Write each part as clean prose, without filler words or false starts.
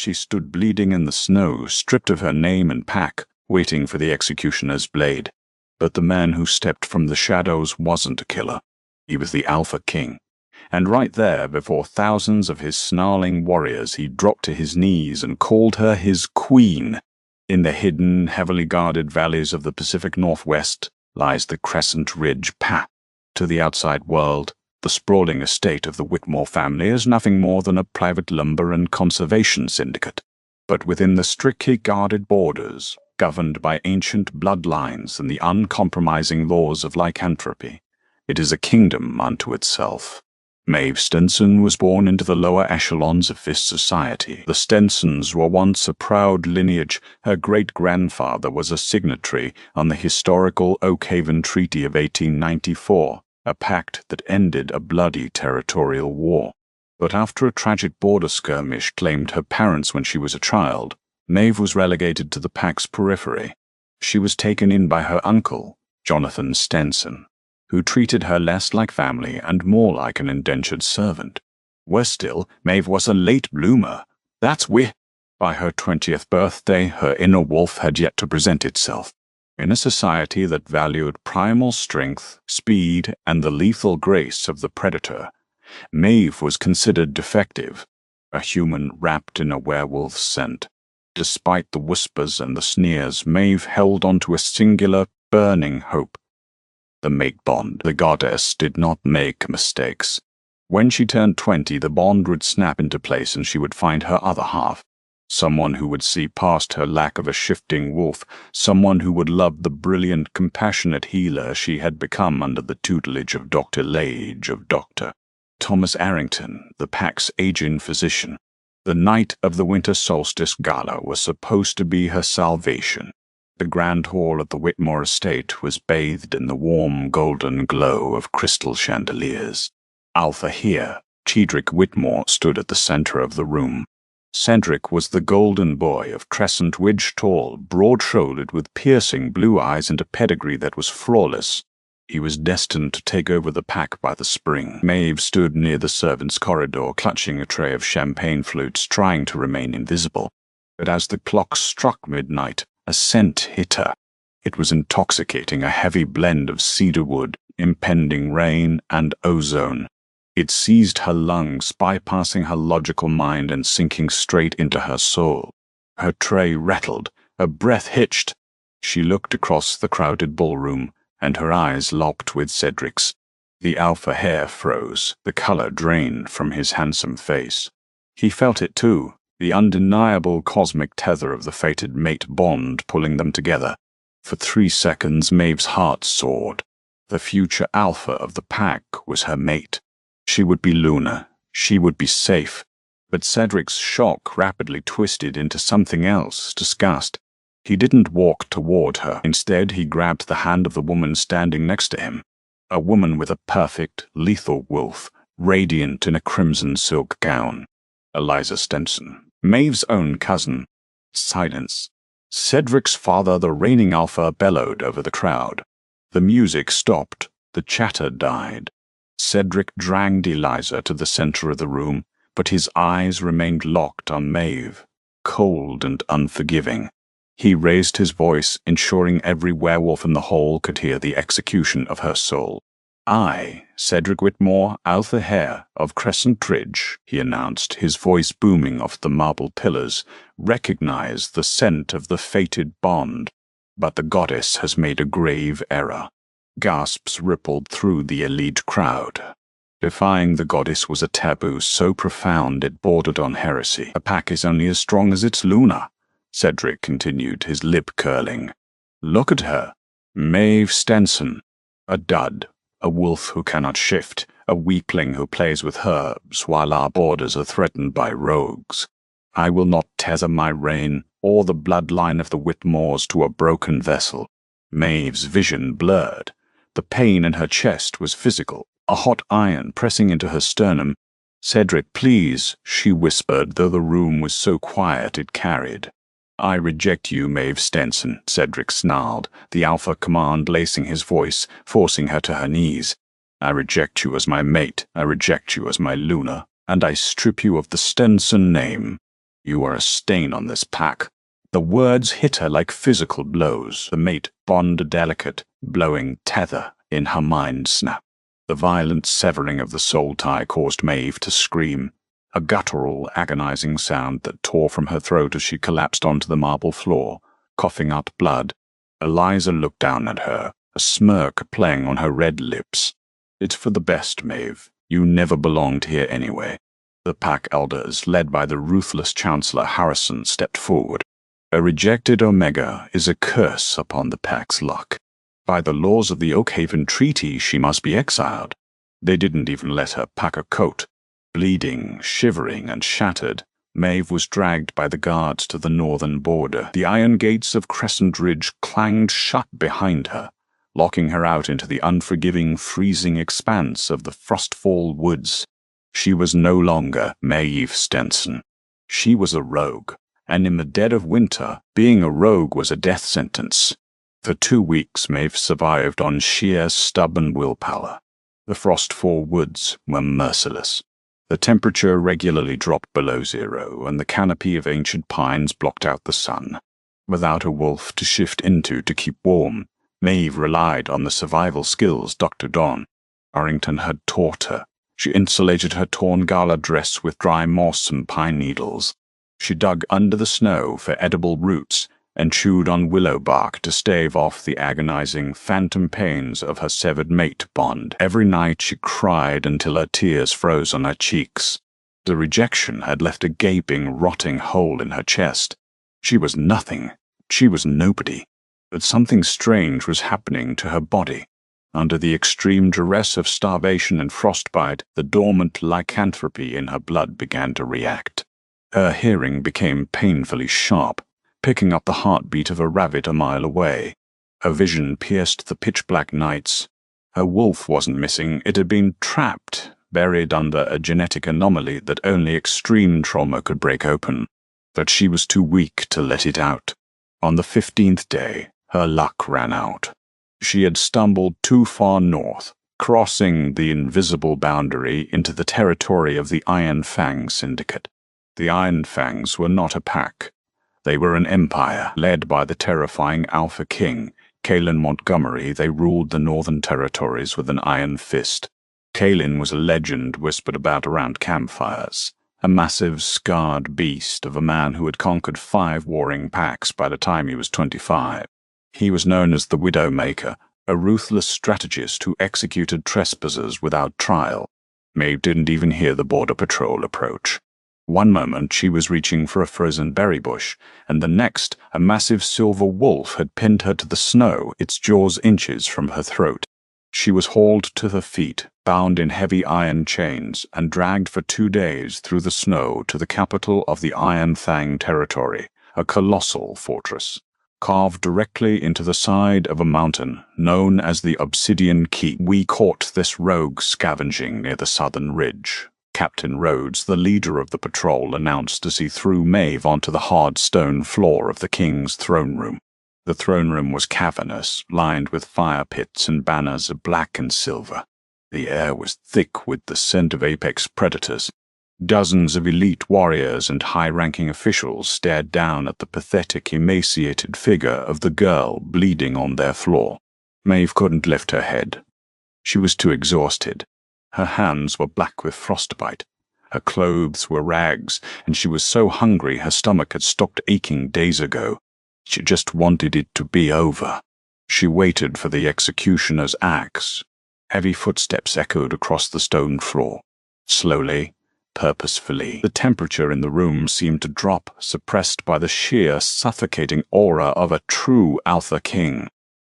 She stood bleeding in the snow, stripped of her name and pack, waiting for the executioner's blade. But the man who stepped from the shadows wasn't a killer. He was the Alpha King. And right there, before thousands of his snarling warriors, he dropped to his knees and called her his queen. In the hidden, heavily guarded valleys of the Pacific Northwest lies the Crescent Ridge Path. To the outside world, the sprawling estate of the Whitmore family is nothing more than a private lumber and conservation syndicate. But within the strictly guarded borders, governed by ancient bloodlines and the uncompromising laws of lycanthropy, it is a kingdom unto itself. Maeve Stenson was born into the lower echelons of this society. The Stensons were once a proud lineage. Her great-grandfather was a signatory on the historical Oakhaven Treaty of 1894, a pact that ended a bloody territorial war. But after a tragic border skirmish claimed her parents when she was a child, Maeve was relegated to the pact's periphery. She was taken in by her uncle, Jonathan Stenson, who treated her less like family and more like an indentured servant. Worse still, Maeve was a late bloomer. By her 20th birthday, her inner wolf had yet to present itself. In a society that valued primal strength, speed, and the lethal grace of the predator, Maeve was considered defective, a human wrapped in a werewolf's scent. Despite the whispers and the sneers, Maeve held on to a singular, burning hope. The mate bond. The goddess did not make mistakes. When she turned 20, the bond would snap into place and she would find her other half. Someone who would see past her lack of a shifting wolf, someone who would love the brilliant, compassionate healer she had become under the tutelage of Dr. Lage of Dr. Thomas Arrington, the Pact's aging physician. The night of the Winter Solstice Gala was supposed to be her salvation. The grand hall at the Whitmore estate was bathed in the warm golden glow of crystal chandeliers. Alpha here, Chedrick Whitmore, stood at the center of the room. Cedric was the golden boy of Crescent Ridge, tall, broad-shouldered, with piercing blue eyes and a pedigree that was flawless. He was destined to take over the pack by the spring. Maeve stood near the servants' corridor, clutching a tray of champagne flutes, trying to remain invisible. But as the clock struck midnight, a scent hit her. It was intoxicating, a heavy blend of cedarwood, impending rain, and ozone. It seized her lungs, bypassing her logical mind and sinking straight into her soul. Her tray rattled, her breath hitched. She looked across the crowded ballroom, and her eyes locked with Cedric's. The alpha hair froze, the color drained from his handsome face. He felt it too, the undeniable cosmic tether of the fated mate bond pulling them together. For 3 seconds, Maeve's heart soared. The future alpha of the pack was her mate. She would be Luna. She would be safe. But Cedric's shock rapidly twisted into something else, disgust. He didn't walk toward her. Instead, he grabbed the hand of the woman standing next to him. A woman with a perfect, lethal wolf, radiant in a crimson silk gown. Eliza Stenson, Maeve's own cousin. Silence. Cedric's father, the reigning alpha, bellowed over the crowd. The music stopped. The chatter died. Cedric dragged Eliza to the center of the room, but his eyes remained locked on Maeve, cold and unforgiving. He raised his voice, ensuring every werewolf in the hall could hear the execution of her soul. "I, Cedric Whitmore, Alpha Hare of Crescent Ridge," he announced, his voice booming off the marble pillars, "recognize the scent of the fated bond. But the goddess has made a grave error." Gasps rippled through the elite crowd. Defying the goddess was a taboo so profound it bordered on heresy. "A pack is only as strong as its Luna," Cedric continued, his lip curling. "Look at her. Maeve Stenson. A dud, a wolf who cannot shift, a weakling who plays with herbs while our borders are threatened by rogues. I will not tether my reign or the bloodline of the Whitmores to a broken vessel." Maeve's vision blurred. The pain in her chest was physical, a hot iron pressing into her sternum. "Cedric, please," she whispered, though the room was so quiet it carried. "I reject you, Maeve Stenson," Cedric snarled, the alpha command lacing his voice, forcing her to her knees. "I reject you as my mate, I reject you as my Luna, and I strip you of the Stenson name." You are a stain on this pack. The words hit her like physical blows. The mate bond a delicate, blowing tether in her mind snap. The violent severing of the soul tie caused Maeve to scream, a guttural, agonizing sound that tore from her throat as she collapsed onto the marble floor, coughing up blood. Eliza looked down at her, a smirk playing on her red lips. It's for the best, Maeve. You never belonged here anyway. The pack elders, led by the ruthless Chancellor Harrison, stepped forward. A rejected Omega is a curse upon the pack's luck. By the laws of the Oakhaven Treaty, she must be exiled. They didn't even let her pack a coat. Bleeding, shivering, and shattered, Maeve was dragged by the guards to the northern border. The iron gates of Crescent Ridge clanged shut behind her, locking her out into the unforgiving, freezing expanse of the Frostfall Woods. She was no longer Maeve Stenson. She was a rogue, and in the dead of winter, being a rogue was a death sentence. For 2 weeks, Maeve survived on sheer, stubborn willpower. The Frostfall Woods were merciless. The temperature regularly dropped below zero, and the canopy of ancient pines blocked out the sun. Without a wolf to shift into to keep warm, Maeve relied on the survival skills Dr. Don Arrington had taught her. She insulated her torn gala dress with dry moss and pine needles. She dug under the snow for edible roots and chewed on willow bark to stave off the agonizing phantom pains of her severed mate bond. Every night she cried until her tears froze on her cheeks. The rejection had left a gaping, rotting hole in her chest. She was nothing. She was nobody. But something strange was happening to her body. Under the extreme duress of starvation and frostbite, the dormant lycanthropy in her blood began to react. Her hearing became painfully sharp, picking up the heartbeat of a rabbit a mile away. Her vision pierced the pitch-black nights. Her wolf wasn't missing. It had been trapped, buried under a genetic anomaly that only extreme trauma could break open. But she was too weak to let it out. On the 15th day, her luck ran out. She had stumbled too far north, crossing the invisible boundary into the territory of the Iron Fang Syndicate. The Iron Fangs were not a pack. They were an empire, led by the terrifying Alpha King, Caelan Montgomery. They ruled the northern territories with an iron fist. Caelan was a legend whispered about around campfires, a massive, scarred beast of a man who had conquered 5 warring packs by the time he was 25. He was known as the Widowmaker, a ruthless strategist who executed trespassers without trial. Maeve didn't even hear the border patrol approach. One moment she was reaching for a frozen berry bush, and the next a massive silver wolf had pinned her to the snow, its jaws inches from her throat. She was hauled to her feet, bound in heavy iron chains, and dragged for 2 days through the snow to the capital of the Iron Fang territory, a colossal fortress, carved directly into the side of a mountain known as the Obsidian Keep. We caught this rogue scavenging near the southern ridge. Captain Rhodes, the leader of the patrol, announced as he threw Maeve onto the hard stone floor of the king's throne room. The throne room was cavernous, lined with fire pits and banners of black and silver. The air was thick with the scent of apex predators. Dozens of elite warriors and high-ranking officials stared down at the pathetic, emaciated figure of the girl bleeding on their floor. Maeve couldn't lift her head. She was too exhausted. Her hands were black with frostbite. Her clothes were rags, and she was so hungry her stomach had stopped aching days ago. She just wanted it to be over. She waited for the executioner's axe. Heavy footsteps echoed across the stone floor. Slowly, purposefully, the temperature in the room seemed to drop, suppressed by the sheer, suffocating aura of a true Alpha King.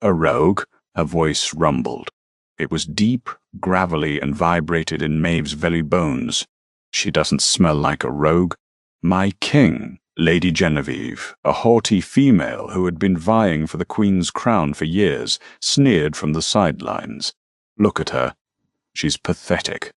A rogue? A voice rumbled. It was deep, gravelly, and vibrated in Maeve's very bones. She doesn't smell like a rogue. My king, Lady Genevieve, a haughty female who had been vying for the Queen's crown for years, sneered from the sidelines. Look at her. She's pathetic.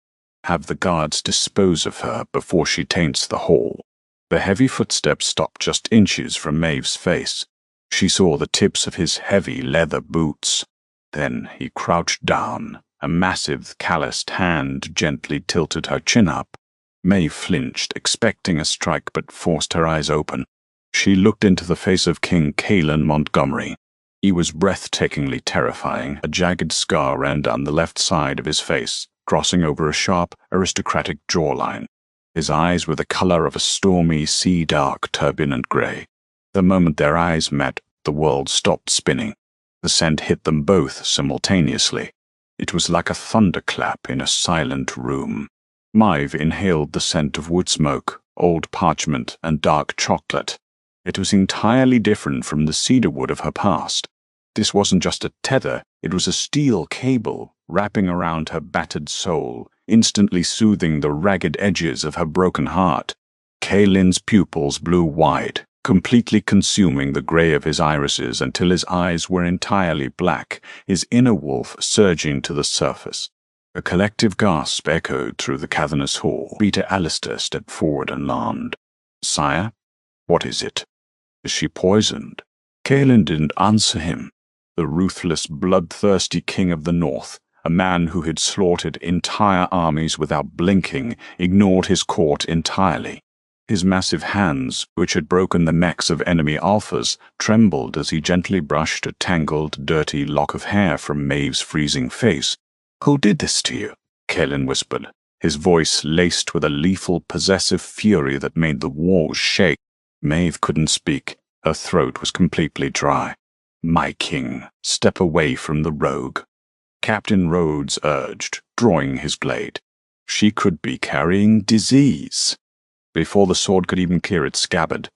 Have the guards dispose of her before she taints the hall. The heavy footsteps stopped just inches from Maeve's face. She saw the tips of his heavy leather boots. Then he crouched down. A massive, calloused hand gently tilted her chin up. Maeve flinched, expecting a strike, but forced her eyes open. She looked into the face of King Caelan Montgomery. He was breathtakingly terrifying. A jagged scar ran down the left side of his face, crossing over a sharp, aristocratic jawline. His eyes were the color of a stormy, sea-dark, turbulent gray. The moment their eyes met, the world stopped spinning. The scent hit them both simultaneously. It was like a thunderclap in a silent room. Maeve inhaled the scent of wood smoke, old parchment, and dark chocolate. It was entirely different from the cedarwood of her past. This wasn't just a tether, it was a steel cable wrapping around her battered soul, instantly soothing the ragged edges of her broken heart. Caelan's pupils blew wide, completely consuming the gray of his irises until his eyes were entirely black, his inner wolf surging to the surface. A collective gasp echoed through the cavernous hall. Peter Alistair stepped forward and alarmed. "Sire, what is it? Is she poisoned?" Caelan didn't answer him. The ruthless, bloodthirsty king of the North, a man who had slaughtered entire armies without blinking, ignored his court entirely. His massive hands, which had broken the necks of enemy alphas, trembled as he gently brushed a tangled, dirty lock of hair from Maeve's freezing face. "Who did this to you?" Caelan whispered, his voice laced with a lethal, possessive fury that made the walls shake. Maeve couldn't speak. Her throat was completely dry. "My king, step away from the rogue," Captain Rhodes urged, drawing his blade. She could be carrying disease. Before the sword could even clear its scabbard,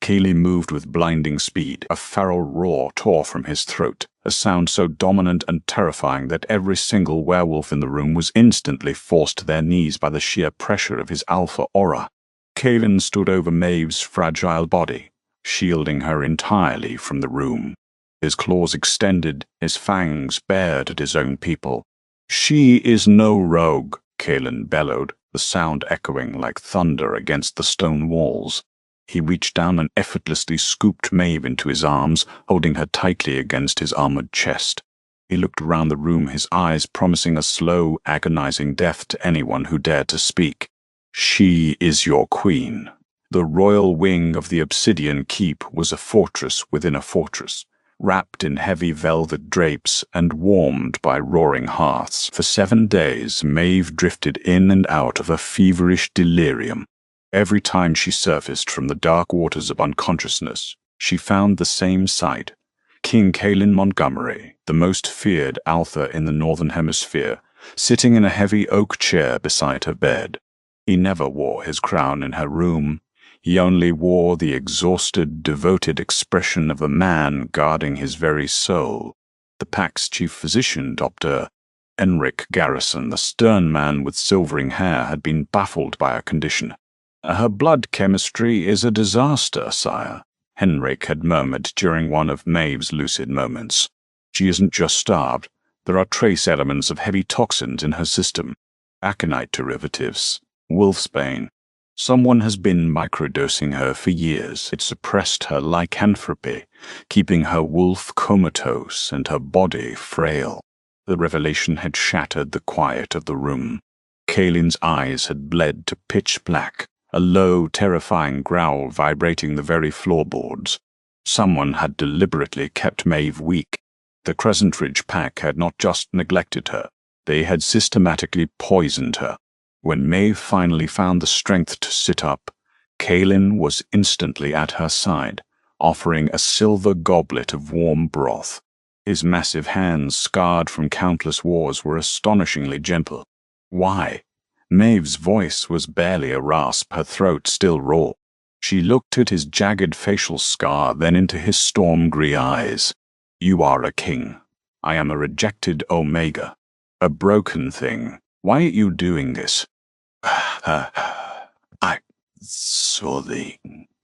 Caelan moved with blinding speed. A feral roar tore from his throat, a sound so dominant and terrifying that every single werewolf in the room was instantly forced to their knees by the sheer pressure of his alpha aura. Caelan stood over Maeve's fragile body, shielding her entirely from the room. His claws extended, his fangs bared at his own people. "She is no rogue," Caelan bellowed, the sound echoing like thunder against the stone walls. He reached down and effortlessly scooped Maeve into his arms, holding her tightly against his armored chest. He looked around the room, his eyes promising a slow, agonizing death to anyone who dared to speak. "She is your queen." The royal wing of the Obsidian Keep was a fortress within a fortress, wrapped in heavy velvet drapes and warmed by roaring hearths. For 7 days, Maeve drifted in and out of a feverish delirium. Every time she surfaced from the dark waters of unconsciousness, she found the same sight. King Caelan Montgomery, the most feared alpha in the Northern Hemisphere, sitting in a heavy oak chair beside her bed. He never wore his crown in her room. He only wore the exhausted, devoted expression of a man guarding his very soul. The pack's chief physician, Dr. Henrik Garrison, the stern man with silvering hair, had been baffled by her condition. "Her blood chemistry is a disaster, sire," Henrik had murmured during one of Maeve's lucid moments. "She isn't just starved. There are trace elements of heavy toxins in her system. Aconite derivatives, wolfsbane. Someone has been microdosing her for years. It suppressed her lycanthropy, keeping her wolf comatose and her body frail." The revelation had shattered the quiet of the room. Caelan's eyes had bled to pitch black, a low, terrifying growl vibrating the very floorboards. Someone had deliberately kept Maeve weak. The Crescent Ridge pack had not just neglected her, they had systematically poisoned her. When Maeve finally found the strength to sit up, Caelan was instantly at her side, offering a silver goblet of warm broth. His massive hands, scarred from countless wars, were astonishingly gentle. "Why?" Maeve's voice was barely a rasp, her throat still raw. She looked at his jagged facial scar, then into his storm-grey eyes. "You are a king. I am a rejected Omega. A broken thing. Why are you doing this?" "I saw the..."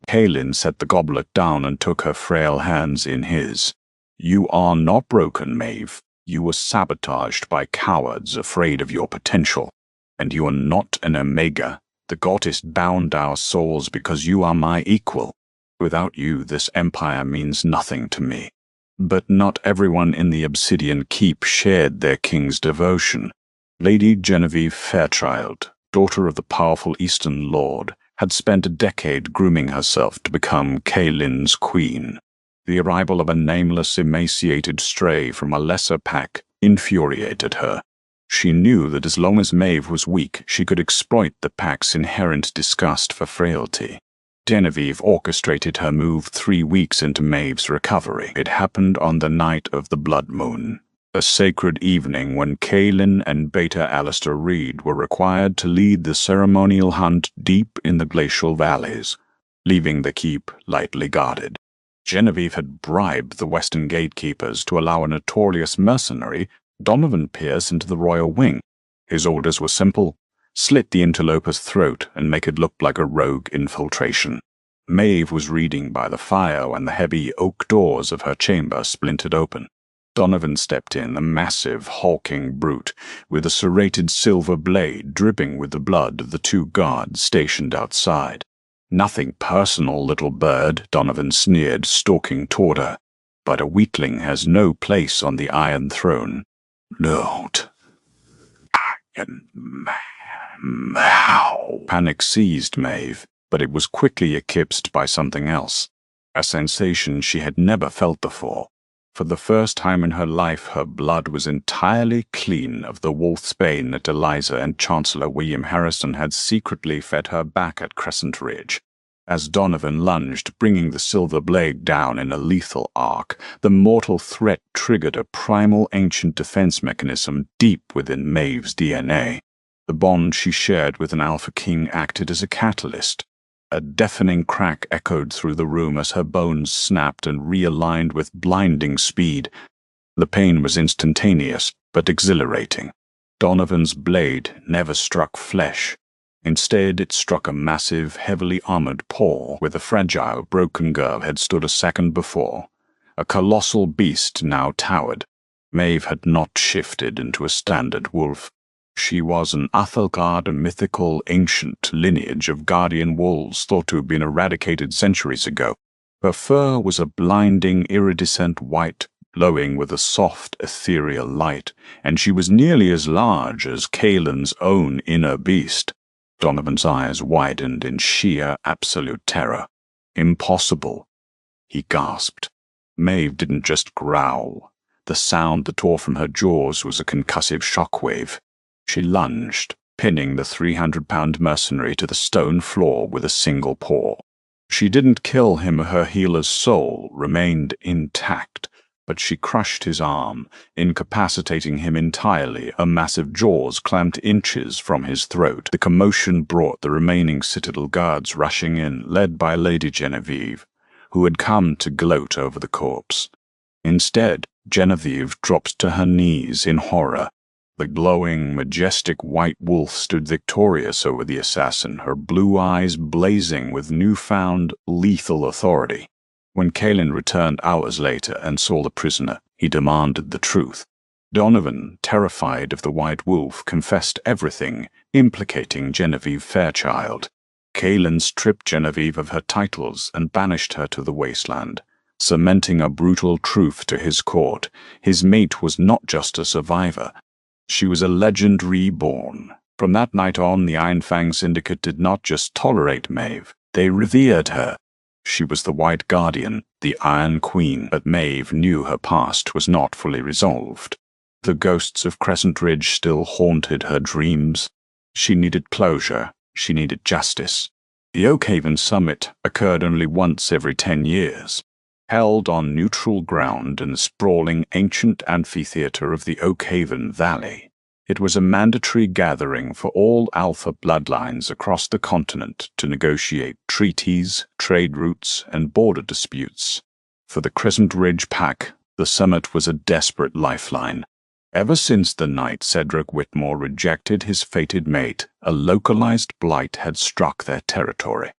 Caelan set the goblet down and took her frail hands in his. "You are not broken, Maeve. You were sabotaged by cowards afraid of your potential. And you are not an Omega. The goddess bound our souls because you are my equal. Without you, this empire means nothing to me." But not everyone in the Obsidian Keep shared their king's devotion. Lady Genevieve Fairchild, daughter of the powerful Eastern Lord, had spent a decade grooming herself to become Kaylin's queen. The arrival of a nameless, emaciated stray from a lesser pack infuriated her. She knew that as long as Maeve was weak, she could exploit the pack's inherent disgust for frailty. Genevieve orchestrated her move 3 weeks into Maeve's recovery. It happened on the night of the blood moon, a sacred evening when Kaylin and Beta Alistair Reed were required to lead the ceremonial hunt deep in the glacial valleys, leaving the keep lightly guarded. Genevieve had bribed the western gatekeepers to allow a notorious mercenary, Donovan Pierce, into the royal wing. His orders were simple: slit the interloper's throat and make it look like a rogue infiltration. Maeve was reading by the fire when the heavy oak doors of her chamber splintered open. Donovan stepped in, a massive, hulking brute, with a serrated silver blade dripping with the blood of the 2 guards stationed outside. "Nothing personal, little bird," Donovan sneered, stalking toward her. "But a weakling has no place on the Iron Throne." "Don't. How?" Panic seized Maeve, but it was quickly eclipsed by something else, a sensation she had never felt before. For the first time in her life, her blood was entirely clean of the wolfsbane that Eliza and Chancellor William Harrison had secretly fed her back at Crescent Ridge. As Donovan lunged, bringing the silver blade down in a lethal arc, the mortal threat triggered a primal ancient defense mechanism deep within Maeve's DNA. The bond she shared with an Alpha King acted as a catalyst. A deafening crack echoed through the room as her bones snapped and realigned with blinding speed. The pain was instantaneous, but exhilarating. Donovan's blade never struck flesh. Instead, it struck a massive, heavily armored paw where the fragile, broken girl had stood a second before. A colossal beast now towered. Maeve had not shifted into a standard wolf. She was an Athelgard, a mythical, ancient lineage of guardian wolves thought to have been eradicated centuries ago. Her fur was a blinding, iridescent white, glowing with a soft, ethereal light, and she was nearly as large as Kaylin's own inner beast. Donovan's eyes widened in sheer, absolute terror. "Impossible," he gasped. Maeve didn't just growl. The sound that tore from her jaws was a concussive shockwave. She lunged, pinning the 300-pound mercenary to the stone floor with a single paw. She didn't kill him. Her healer's soul remained intact, but she crushed his arm, incapacitating him entirely. Her massive jaws clamped inches from his throat. The commotion brought the remaining Citadel guards rushing in, led by Lady Genevieve, who had come to gloat over the corpse. Instead, Genevieve dropped to her knees in horror. The glowing, majestic white wolf stood victorious over the assassin, her blue eyes blazing with newfound, lethal authority. When Kaylin returned hours later and saw the prisoner, he demanded the truth. Donovan, terrified of the white wolf, confessed everything, implicating Genevieve Fairchild. Kaylin stripped Genevieve of her titles and banished her to the wasteland, cementing a brutal truth to his court. His mate was not just a survivor. She was a legend reborn. From that night on, the Iron Fang Syndicate did not just tolerate Maeve, they revered her. She was the White Guardian, the Iron Queen, but Maeve knew her past was not fully resolved. The ghosts of Crescent Ridge still haunted her dreams. She needed closure. She needed justice. The Oakhaven Summit occurred only once every 10 years. Held on neutral ground in the sprawling ancient amphitheater of the Oakhaven Valley, it was a mandatory gathering for all Alpha bloodlines across the continent to negotiate treaties, trade routes, and border disputes. For the Crescent Ridge Pack, the summit was a desperate lifeline. Ever since the night Cedric Whitmore rejected his fated mate, a localized blight had struck their territory.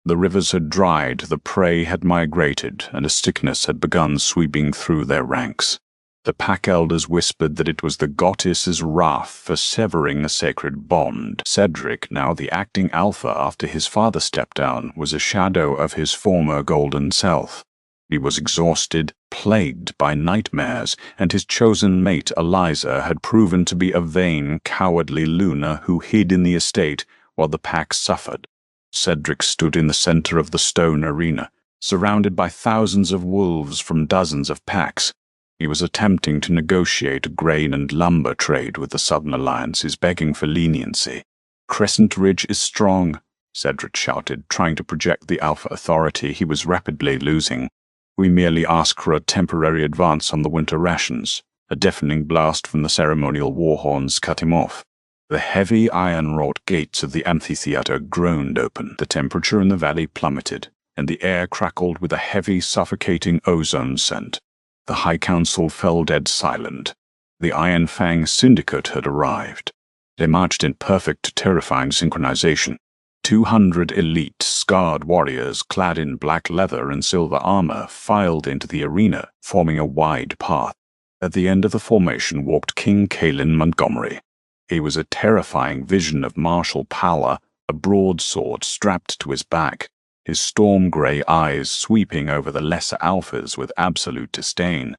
The rivers had dried, the prey had migrated, and a sickness had begun sweeping through their ranks. The pack elders whispered that it was the goddess's wrath for severing a sacred bond. Cedric, now the acting alpha after his father stepped down, was a shadow of his former golden self. He was exhausted, plagued by nightmares, and his chosen mate Eliza had proven to be a vain, cowardly Luna who hid in the estate while the pack suffered. Cedric stood in the center of the stone arena, surrounded by thousands of wolves from dozens of packs. He was attempting to negotiate a grain and lumber trade with the Southern Alliances, begging for leniency. "Crescent Ridge is strong," Cedric shouted, trying to project the Alpha authority he was rapidly losing. "We merely ask for a temporary advance on the winter rations." A deafening blast from the ceremonial war horns cut him off. The heavy iron-wrought gates of the amphitheater groaned open. The temperature in the valley plummeted, and the air crackled with a heavy, suffocating ozone scent. The High Council fell dead silent. The Iron Fang Syndicate had arrived. They marched in perfect, terrifying synchronization. 200 elite, scarred warriors clad in black leather and silver armor filed into the arena, forming a wide path. At the end of the formation walked King Kalen Montgomery. He was a terrifying vision of martial power, a broadsword strapped to his back, his storm-gray eyes sweeping over the lesser alphas with absolute disdain.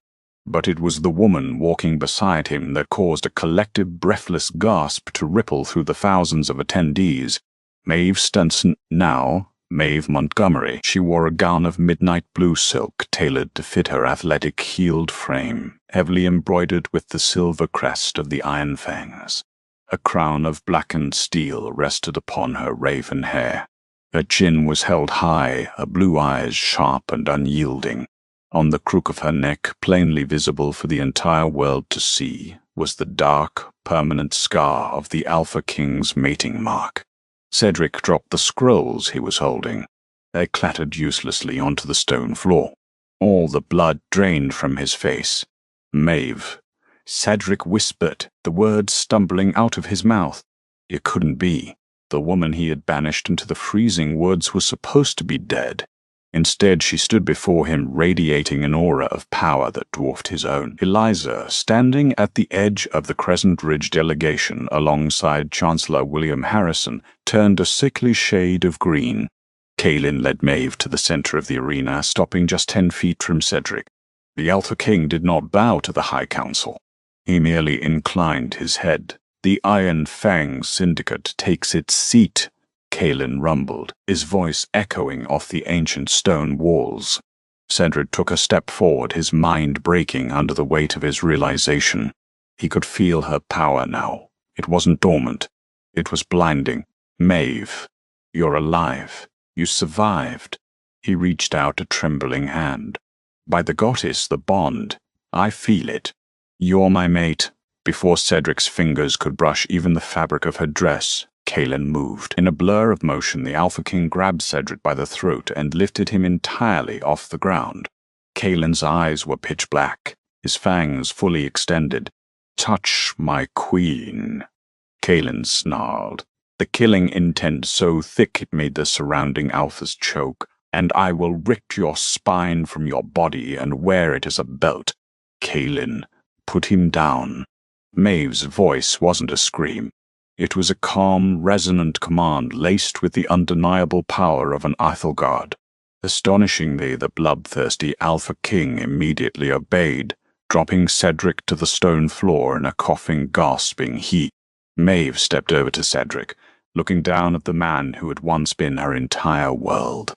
But it was the woman walking beside him that caused a collective breathless gasp to ripple through the thousands of attendees. Maeve Stenson, now Maeve Montgomery. She wore a gown of midnight blue silk tailored to fit her athletic, heeled frame, heavily embroidered with the silver crest of the Iron Fangs. A crown of blackened steel rested upon her raven hair. Her chin was held high, her blue eyes sharp and unyielding. On the crook of her neck, plainly visible for the entire world to see, was the dark, permanent scar of the Alpha King's mating mark. Cedric dropped the scrolls he was holding. They clattered uselessly onto the stone floor. All the blood drained from his face. "Maeve." Cedric whispered, the words stumbling out of his mouth. It couldn't be. The woman he had banished into the freezing woods was supposed to be dead. Instead, she stood before him, radiating an aura of power that dwarfed his own. Eliza, standing at the edge of the Crescent Ridge delegation alongside Chancellor William Harrison, turned a sickly shade of green. Kalen led Maeve to the center of the arena, stopping just 10 feet from Cedric. The Alpha King did not bow to the High Council. He merely inclined his head. "The Iron Fang Syndicate takes its seat," Kalen rumbled, his voice echoing off the ancient stone walls. Cedric took a step forward, his mind breaking under the weight of his realization. He could feel her power now. It wasn't dormant. It was blinding. "Maeve, you're alive. You survived." He reached out a trembling hand. "By the goddess, the bond. I feel it. You're my mate." Before Cedric's fingers could brush even the fabric of her dress, Kalen moved. In a blur of motion, the Alpha King grabbed Cedric by the throat and lifted him entirely off the ground. Kalen's eyes were pitch black, his fangs fully extended. "Touch my queen," Kalen snarled, the killing intent so thick it made the surrounding alphas choke. "And I will rip your spine from your body and wear it as a belt." "Kalen, put him down." Maeve's voice wasn't a scream. It was a calm, resonant command laced with the undeniable power of an Eithel-guard. Astonishingly, the bloodthirsty Alpha King immediately obeyed, dropping Cedric to the stone floor in a coughing, gasping heap. Maeve stepped over to Cedric, looking down at the man who had once been her entire world.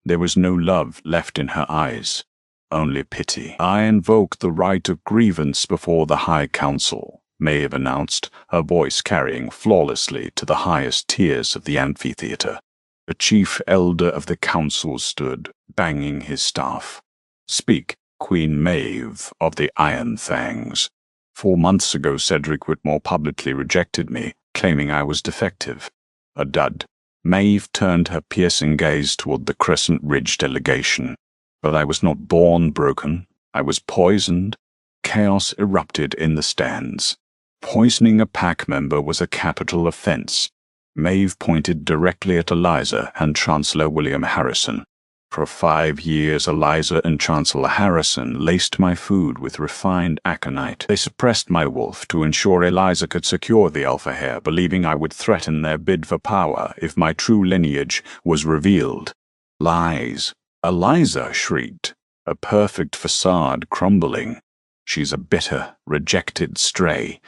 There was no love left in her eyes, only pity. "I invoke the right of grievance before the High Council," Maeve announced, her voice carrying flawlessly to the highest tiers of the amphitheater. The chief elder of the council stood, banging his staff. "Speak, Queen Maeve of the Iron Fangs. 4 months ago, Cedric Whitmore publicly rejected me, claiming I was defective." A dud. Maeve turned her piercing gaze toward the Crescent Ridge delegation. "But I was not born broken. I was poisoned." Chaos erupted in the stands. Poisoning a pack member was a capital offense. Maeve pointed directly at Eliza and Chancellor William Harrison. "For 5 years, Eliza and Chancellor Harrison laced my food with refined aconite. They suppressed my wolf to ensure Eliza could secure the Alpha Heir, believing I would threaten their bid for power if my true lineage was revealed." "Lies!" Eliza shrieked. a perfect facade crumbling. She's a bitter, rejected stray.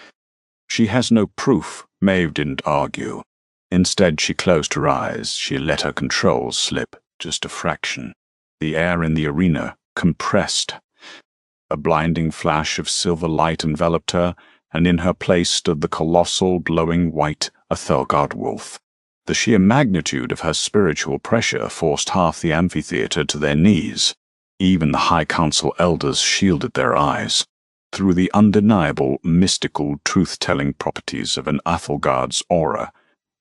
She has no proof, Maeve didn't argue. Instead, she closed her eyes. She let her controls slip, just a fraction. The air in the arena compressed. A blinding flash of silver light enveloped her, and in her place stood the colossal, glowing white Ethelgard wolf. The sheer magnitude of her spiritual pressure forced half the amphitheater to their knees. Even the High Council elders shielded their eyes. Through the undeniable, mystical, truth-telling properties of an Ethelgard's aura,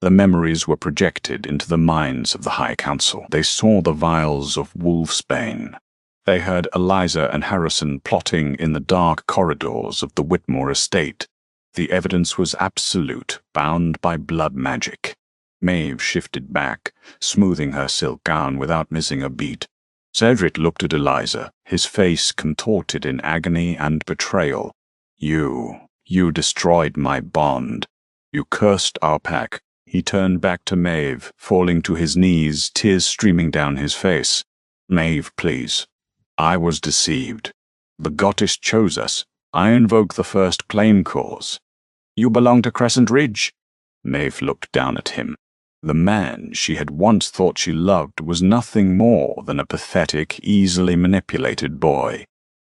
the memories were projected into the minds of the High Council. They saw the vials of wolfsbane. They heard Eliza and Harrison plotting in the dark corridors of the Whitmore estate. The evidence was absolute, bound by blood magic. Maeve shifted back, smoothing her silk gown without missing a beat. Cedric looked at Eliza, his face contorted in agony and betrayal. You destroyed my bond. You cursed our pack. He turned back to Maeve, falling to his knees, tears streaming down his face. Maeve, please. I was deceived. The goddess chose us. I invoke the first claim cause. You belong to Crescent Ridge. Maeve looked down at him. The man she had once thought she loved was nothing more than a pathetic, easily manipulated boy.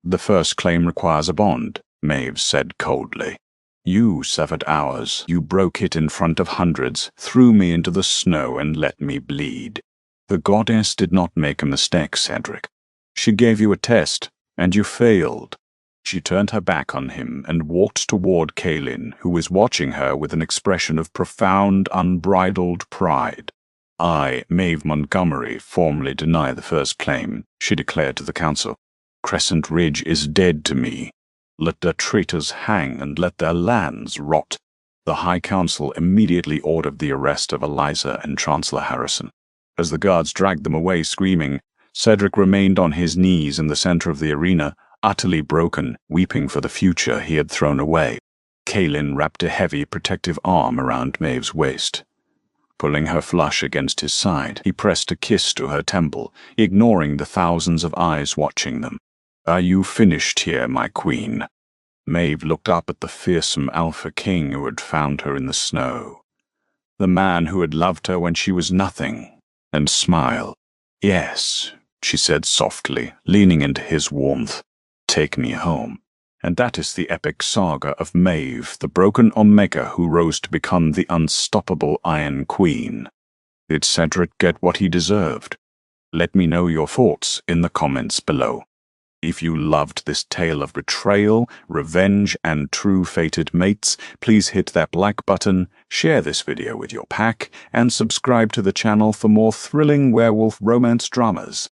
The first claim requires a bond, Maeve said coldly. You severed ours. You broke it in front of hundreds, threw me into the snow, and let me bleed. The goddess did not make a mistake, Cedric. She gave you a test, and you failed. She turned her back on him and walked toward Kaelin, who was watching her with an expression of profound, unbridled pride. I, Maeve Montgomery, formally deny the first claim, she declared to the council. Crescent Ridge is dead to me. Let their traitors hang and let their lands rot. The High Council immediately ordered the arrest of Eliza and Chancellor Harrison. As the guards dragged them away screaming, Cedric remained on his knees in the center of the arena, utterly broken, weeping for the future he had thrown away. Kaelin wrapped a heavy, protective arm around Maeve's waist. Pulling her flush against his side, he pressed a kiss to her temple, ignoring the thousands of eyes watching them. Are you finished here, my queen? Maeve looked up at the fearsome Alpha King who had found her in the snow. The man who had loved her when she was nothing, and smiled. Yes, she said softly, leaning into his warmth. Take me home. And that is the epic saga of Maeve, the broken Omega who rose to become the unstoppable Iron Queen. Did Cedric get what he deserved? Let me know your thoughts in the comments below. If you loved this tale of betrayal, revenge, and true fated mates, please hit that like button, share this video with your pack, and subscribe to the channel for more thrilling werewolf romance dramas.